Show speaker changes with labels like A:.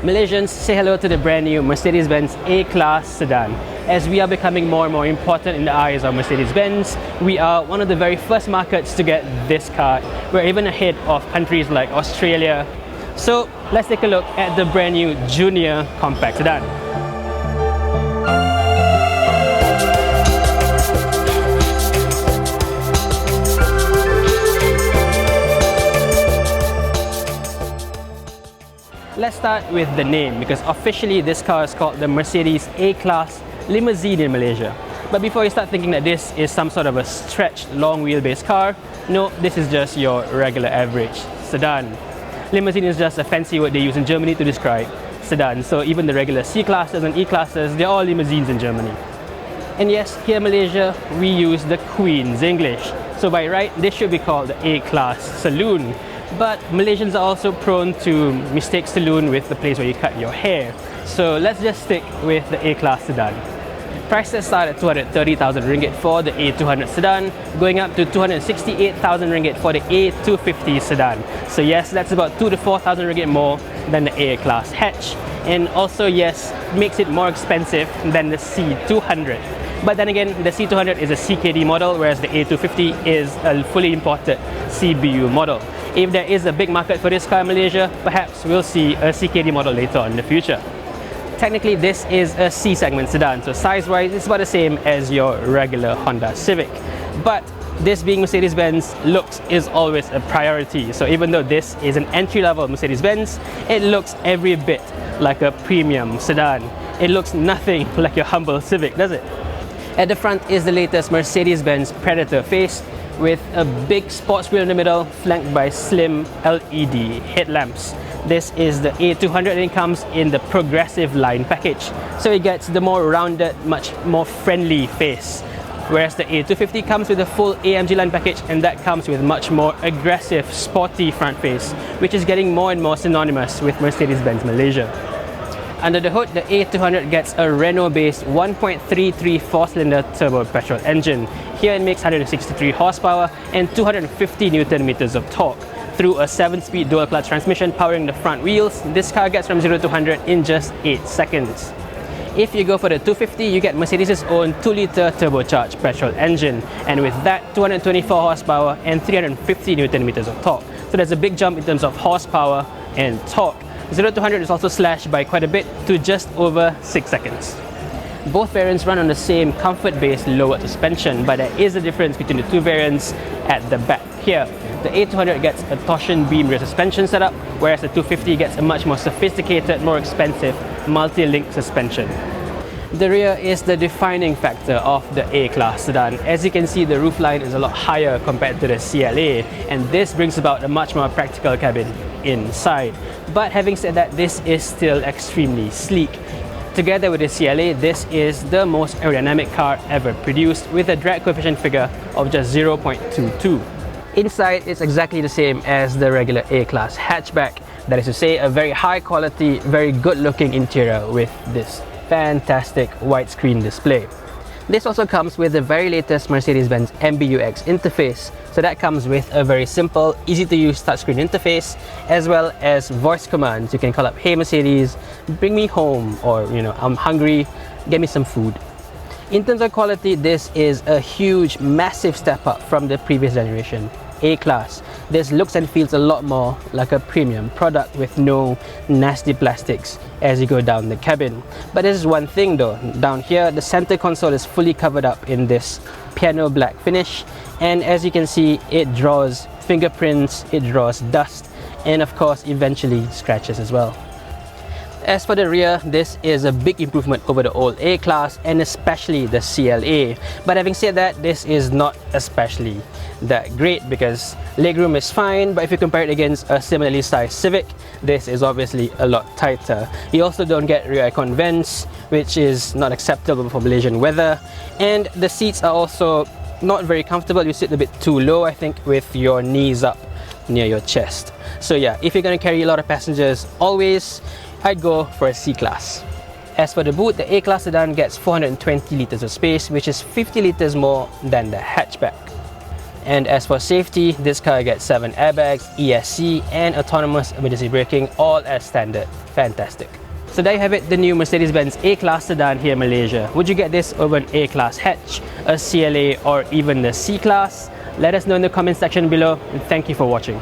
A: Malaysians, say hello to the brand new Mercedes-Benz A-Class Sedan. As we are becoming more and more important in the eyes of Mercedes-Benz, we are one of the very first markets to get this car. We're even ahead of countries like Australia. So let's take a look at the brand new Junior Compact Sedan. Let's start with the name, because officially this car is called the Mercedes A-Class Limousine in Malaysia. But before you start thinking that this is some sort of a stretched long wheelbase car, no, this is just your regular average sedan. Limousine is just a fancy word they use in Germany to describe sedan. So even the regular C-classes and E-classes, they're all limousines in Germany. And yes, here in Malaysia, we use the Queen's English. So by right, this should be called the A-Class Saloon. But Malaysians are also prone to mistake saloon with the place where you cut your hair. So let's just stick with the A-Class Sedan. Prices start at 230,000 ringgit for the A200 Sedan, going up to 268,000 ringgit for the A250 Sedan. So yes, that's about 2,000 to 4,000 ringgit more than the A-Class hatch. And also yes, makes it more expensive than the C200. But then again, the C200 is a CKD model, whereas the A250 is a fully imported CBU model. If there is a big market for this car in Malaysia, perhaps we'll see a CKD model later on in the future. Technically, this is a C-segment sedan, so size-wise, it's about the same as your regular Honda Civic. But this being Mercedes-Benz, looks is always a priority. So even though this is an entry-level Mercedes-Benz, it looks every bit like a premium sedan. It looks nothing like your humble Civic, does it? At the front is the latest Mercedes-Benz Predator face, with a big sports grille in the middle, flanked by slim LED headlamps. This is the A200 and it comes in the progressive line package. So it gets the more rounded, much more friendly face. Whereas the A250 comes with a full AMG line package, and that comes with much more aggressive, sporty front face, which is getting more and more synonymous with Mercedes-Benz Malaysia. Under the hood, the A200 gets a Renault-based 1.33 four-cylinder turbo petrol engine. Here it makes 163 horsepower and 250 Nm of torque. Through a 7-speed dual-clutch transmission powering the front wheels, this car gets from 0 to 100 in just 8 seconds. If you go for the 250, you get Mercedes' own 2-litre turbocharged petrol engine, and with that, 224 horsepower and 350 Nm of torque. So there's a big jump in terms of horsepower and torque. 0 to 100 is also slashed by quite a bit to just over 6 seconds. Both variants run on the same comfort-based lowered suspension, but there is a difference between the two variants at the back here. The A200 gets a torsion beam rear suspension setup, whereas the 250 gets a much more sophisticated, more expensive multi-link suspension. The rear is the defining factor of the A-Class Sedan. As you can see, the roofline is a lot higher compared to the CLA, and this brings about a much more practical cabin inside. But having said that, this is still extremely sleek. Together with the CLA, this is the most aerodynamic car ever produced, with a drag coefficient figure of just 0.22. Inside, it's exactly the same as the regular A-Class hatchback. That is to say, a very high quality, very good looking interior with this fantastic widescreen display. This also comes with the very latest Mercedes-Benz MBUX interface. So that comes with a very simple, easy to use touchscreen interface, as well as voice commands. You can call up, "Hey Mercedes, bring me home," or "I'm hungry, get me some food." In terms of quality, this is a huge, massive step up from the previous generation, A-Class. This looks and feels a lot more like a premium product with no nasty plastics as you go down the cabin. But this is one thing though. Down here, the center console is fully covered up in this piano black finish, and as you can see, it draws fingerprints, it draws dust, and of course eventually scratches as well. As for the rear, this is a big improvement over the old A-Class and especially the CLA. But having said that, this is not especially that great because legroom is fine, but if you compare it against a similarly sized Civic, this is obviously a lot tighter. You also don't get rear icon vents, which is not acceptable for Malaysian weather, and the seats are also not very comfortable. You sit a bit too low, I think, with your knees up near your chest. So yeah, if you're going to carry a lot of passengers always, I'd go for a C-Class. As for the boot, the A-Class Sedan gets 420 litres of space, which is 50 litres more than the hatchback. And as for safety, this car gets 7 airbags, ESC and autonomous emergency braking, all as standard. Fantastic. So there you have it, the new Mercedes-Benz A-Class Sedan here in Malaysia. Would you get this over an A-Class hatch, a CLA or even the C-Class? Let us know in the comment section below, and thank you for watching.